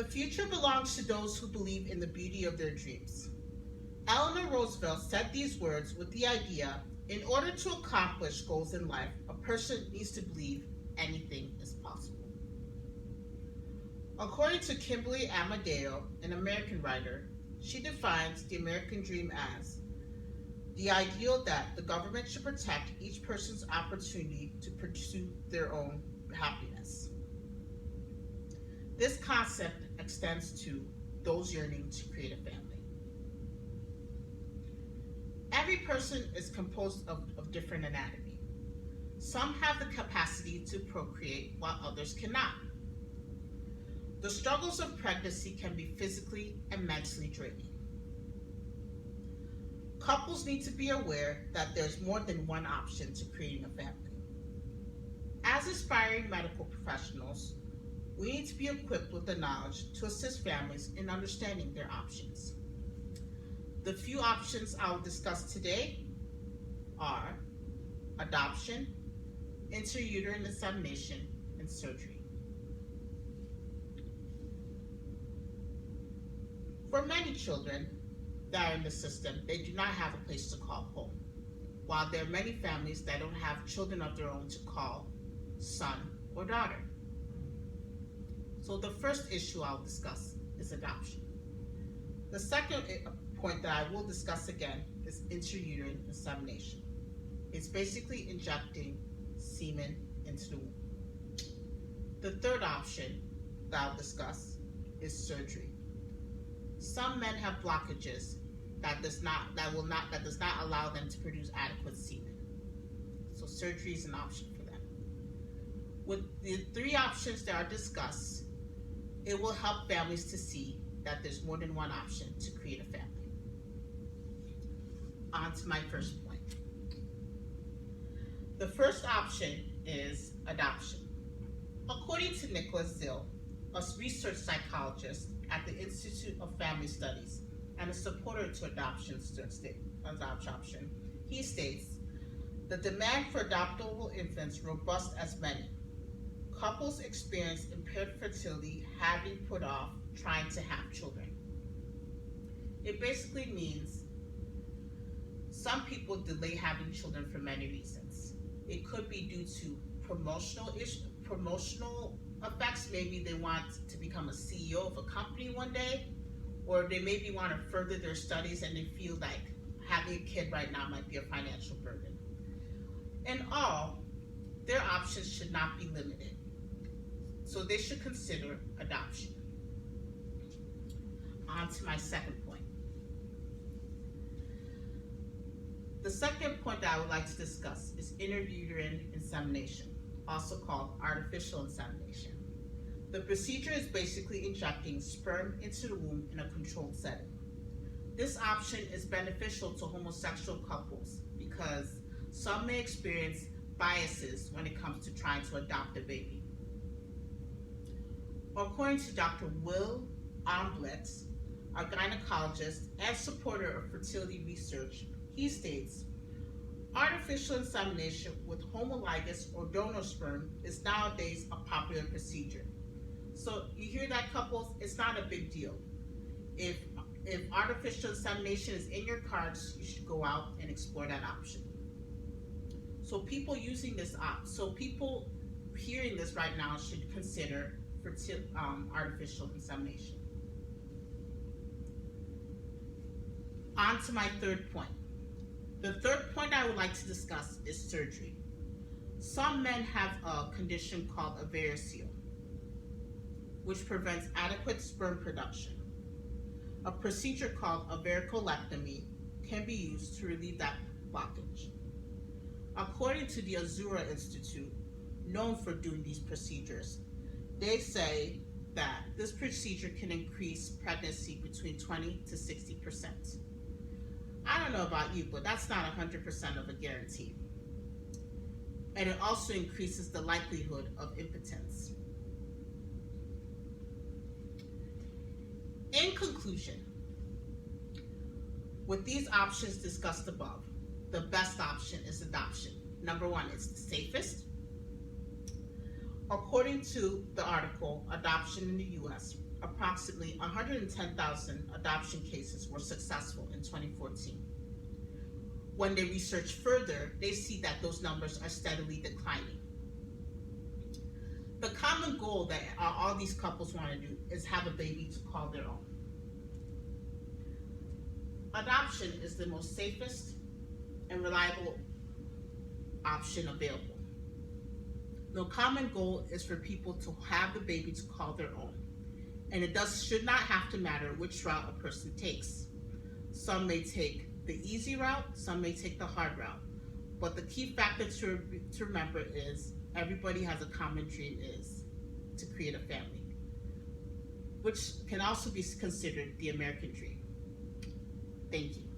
The future belongs to those who believe in the beauty of their dreams. Eleanor Roosevelt said these words with the idea, in order to accomplish goals in life, a person needs to believe anything is possible. According to Kimberly Amadeo, an American writer, she defines the American dream as the ideal that the government should protect each person's opportunity to pursue their own happiness. This concept extends to those yearning to create a family. Every person is composed of different anatomy. Some have the capacity to procreate while others cannot. The struggles of pregnancy can be physically and mentally draining. Couples need to be aware that there's more than one option to creating a family. As aspiring medical professionals, we need to be equipped with the knowledge to assist families in understanding their options. The few options I will discuss today are adoption, intrauterine insemination, and surgery. For many children that are in the system, they do not have a place to call home, while there are many families that don't have children of their own to call son or daughter. So the first issue I'll discuss is adoption. The second point that I will discuss again is intrauterine insemination. It's basically injecting semen into the womb. The third option that I'll discuss is surgery. Some men have blockages that does not allow them to produce adequate semen. So surgery is an option for them. With the three options that are discussed, it will help families to see that there's more than one option to create a family. On to my first point. The first option is adoption. According to Nicholas Zill, a research psychologist at the Institute of Family Studies and a supporter to adoption, he states, the demand for adoptable infants robust as many. Couples experience impaired fertility having put off trying to have children. It basically means some people delay having children for many reasons. It could be due to promotional effects. Maybe they want to become a CEO of a company one day, or they maybe want to further their studies and they feel like having a kid right now might be a financial burden. In all, their options should not be limited, so they should consider adoption. On to my second point. The second point that I would like to discuss is intrauterine insemination, also called artificial insemination. The procedure is basically injecting sperm into the womb in a controlled setting. This option is beneficial to homosexual couples because some may experience biases when it comes to trying to adopt a baby. According to Dr. Will Omblitz, a gynecologist and supporter of fertility research, he states, artificial insemination with homologous or donor sperm is nowadays a popular procedure. So you hear that, couples? It's not a big deal. If artificial insemination is in your cards, you should go out and explore that option. So people hearing this right now should consider artificial insemination. On to my third point. The third point I would like to discuss is surgery. Some men have a condition called a variceal, which prevents adequate sperm production. A procedure called a varicolectomy can be used to relieve that blockage. According to the Azura Institute, known for doing these procedures, they say that this procedure can increase pregnancy between 20 to 60%. I don't know about you, but that's not 100% of a guarantee. And it also increases the likelihood of impotence. In conclusion, with these options discussed above, the best option is adoption. Number one, it's the safest. According to the article, adoption in the U.S. approximately 110,000 adoption cases were successful in 2014. When they research further, they see that those numbers are steadily declining. The common goal that all these couples want to do is have a baby to call their own. Adoption is the most safest and reliable option available. The common goal is for people to have the baby to call their own. And it should not have to matter which route a person takes. Some may take the easy route, some may take the hard route. But the key factor to remember is everybody has a common dream, is to create a family, which can also be considered the American dream. Thank you.